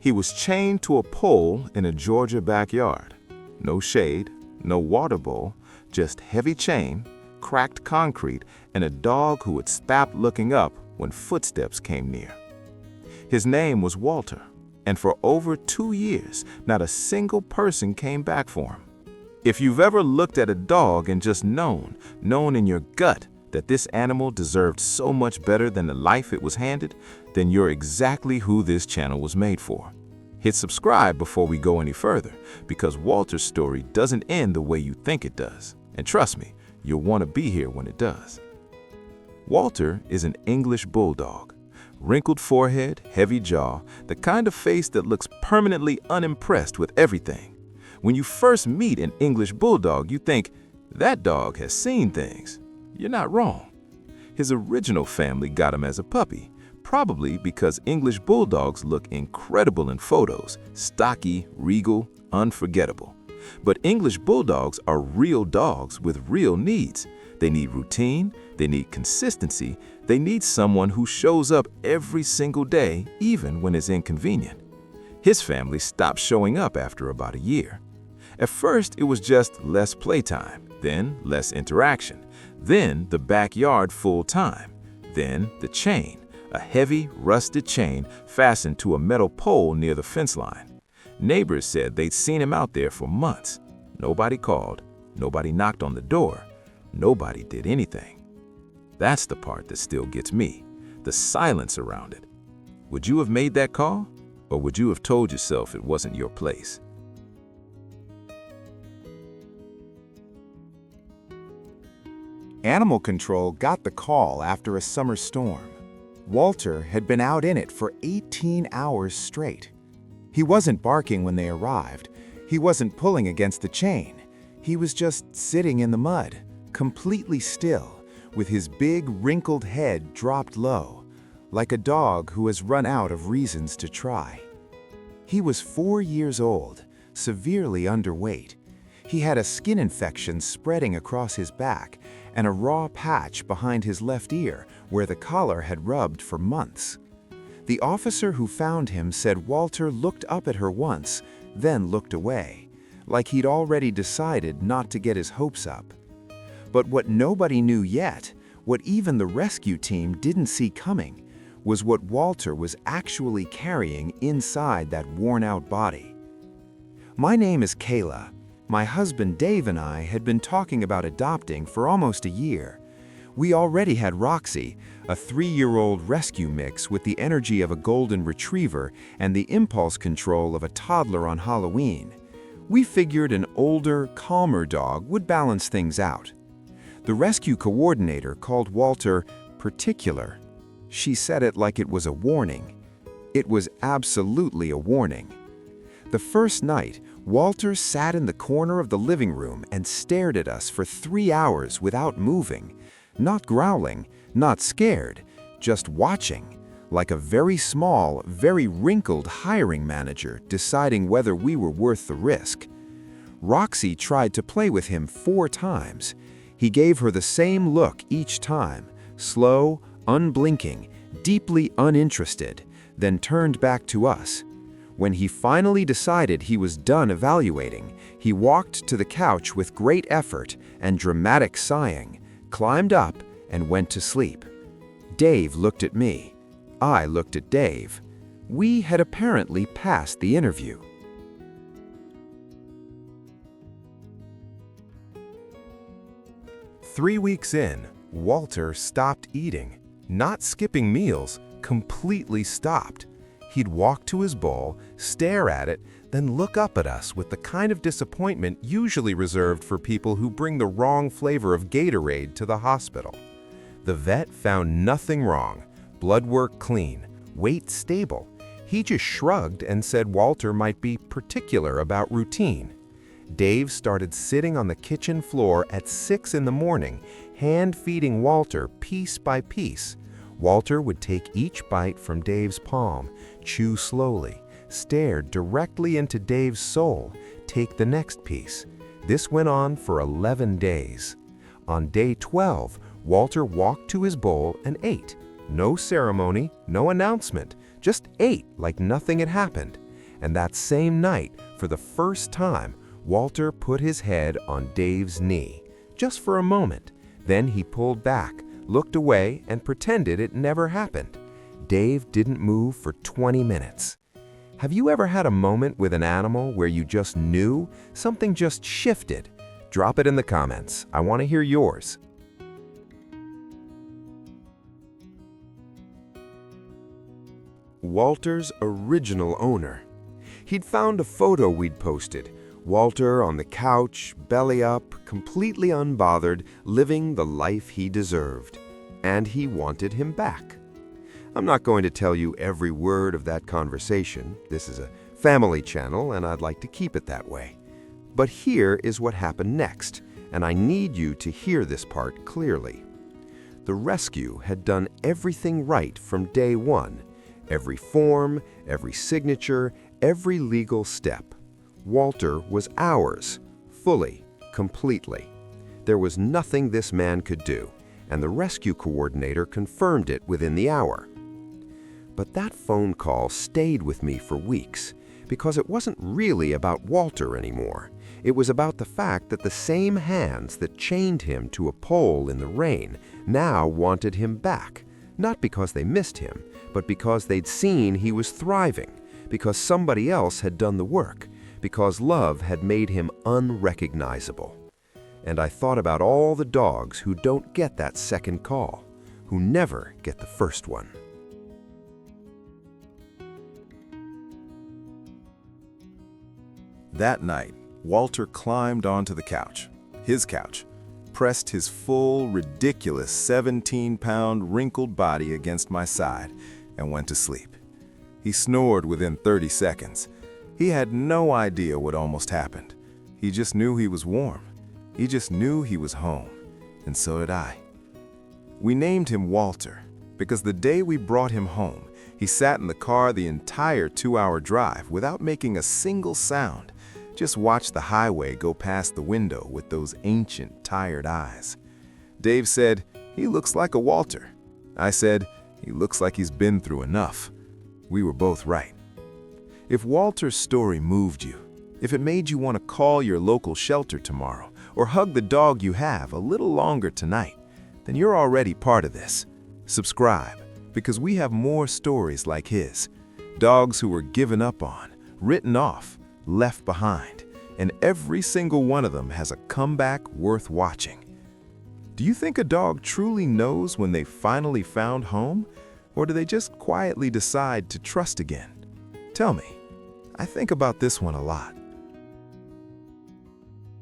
He was chained to a pole in a Georgia backyard. No shade, no water bowl, just heavy chain, cracked concrete, and a dog who would stop looking up when footsteps came near. His name was Walter, and for over 2 years, not a single person came back for him. If you've ever looked at a dog and just known in your gut that this animal deserved so much better than the life it was handed, then you're exactly who this channel was made for. Hit subscribe before we go any further, because Walter's story doesn't end the way you think it does. And trust me, you'll want to be here when it does. Walter is an English bulldog. Wrinkled forehead, heavy jaw, the kind of face that looks permanently unimpressed with everything. When you first meet an English bulldog, you think, that dog has seen things. You're not wrong. His original family got him as a puppy, probably because English bulldogs look incredible in photos, stocky, regal, unforgettable. But English bulldogs are real dogs with real needs. They need routine, they need consistency, they need someone who shows up every single day, even when it's inconvenient. His family stopped showing up after about a year. At first, it was just less playtime, then less interaction, then the backyard full time, then the chain, a heavy, rusted chain fastened to a metal pole near the fence line. Neighbors said they'd seen him out there for months. Nobody called, nobody knocked on the door, nobody did anything. That's the part that still gets me, the silence around it. Would you have made that call, or would you have told yourself it wasn't your place? Animal control got the call after a summer storm. Walter had been out in it for 18 hours straight. He wasn't barking when they arrived. He wasn't pulling against the chain. He was just sitting in the mud, completely still, with his big, wrinkled head dropped low, like a dog who has run out of reasons to try. He was 4 years old, severely underweight. He had a skin infection spreading across his back and a raw patch behind his left ear where the collar had rubbed for months. The officer who found him said Walter looked up at her once, then looked away, like he'd already decided not to get his hopes up. But what nobody knew yet, what even the rescue team didn't see coming, was what Walter was actually carrying inside that worn-out body. My name is Kayla. My husband Dave and I had been talking about adopting for almost a year. We already had Roxy, a 3-year-old rescue mix with the energy of a golden retriever and the impulse control of a toddler on Halloween. We figured an older, calmer dog would balance things out. The rescue coordinator called Walter particular. She said it like it was a warning. It was absolutely a warning. The first night, Walter sat in the corner of the living room and stared at us for 3 hours without moving, not growling, not scared, just watching, like a very small, very wrinkled hiring manager deciding whether we were worth the risk. Roxy tried to play with him 4 times. He gave her the same look each time, slow, unblinking, deeply uninterested, then turned back to us. When he finally decided he was done evaluating, he walked to the couch with great effort and dramatic sighing, climbed up, and went to sleep. Dave looked at me. I looked at Dave. We had apparently passed the interview. Three weeks in, Walter stopped eating, not skipping meals, completely stopped. He'd walk to his bowl, stare at it, then look up at us with the kind of disappointment usually reserved for people who bring the wrong flavor of Gatorade to the hospital. The vet found nothing wrong, blood work clean, weight stable. He just shrugged and said Walter might be particular about routine. Dave started sitting on the kitchen floor at 6 in the morning, hand-feeding Walter piece by piece. Walter would take each bite from Dave's palm, chew slowly, stare directly into Dave's soul, take the next piece. This went on for 11 days. On day 12, Walter walked to his bowl and ate. No ceremony, no announcement, just ate like nothing had happened. And that same night, for the first time, Walter put his head on Dave's knee, just for a moment. Then he pulled back, looked away, and pretended it never happened. Dave didn't move for 20 minutes. Have you ever had a moment with an animal where you just knew something just shifted? Drop it in the comments. I want to hear yours. Walter's original owner. He'd found a photo we'd posted. Walter on the couch, belly up, completely unbothered, living the life he deserved. And he wanted him back. I'm not going to tell you every word of that conversation. This is a family channel, and I'd like to keep it that way. But here is what happened next, and I need you to hear this part clearly. The rescue had done everything right from day one. Every form, every signature, every legal step. Walter was ours, fully, completely. There was nothing this man could do, and the rescue coordinator confirmed it within the hour. But that phone call stayed with me for weeks, because it wasn't really about Walter anymore. It was about the fact that the same hands that chained him to a pole in the rain now wanted him back, not because they missed him, but because they'd seen he was thriving, because somebody else had done the work, because love had made him unrecognizable. And I thought about all the dogs who don't get that second call, who never get the first one. That night, Walter climbed onto the couch, his couch, pressed his full, ridiculous 17-pound wrinkled body against my side, and went to sleep. He snored within 30 seconds. He had no idea what almost happened. He just knew he was warm. He just knew he was home, and so did I. We named him Walter because the day we brought him home, he sat in the car the entire 2-hour drive without making a single sound. Just watched the highway go past the window with those ancient, tired eyes. Dave said, "He looks like a Walter." I said, "He looks like he's been through enough." We were both right. If Walter's story moved you, if it made you want to call your local shelter tomorrow or hug the dog you have a little longer tonight, then you're already part of this. Subscribe, because we have more stories like his. Dogs who were given up on, written off, left behind, and every single one of them has a comeback worth watching. Do you think a dog truly knows when they finally found home, or do they just quietly decide to trust again? Tell me. I think about this one a lot.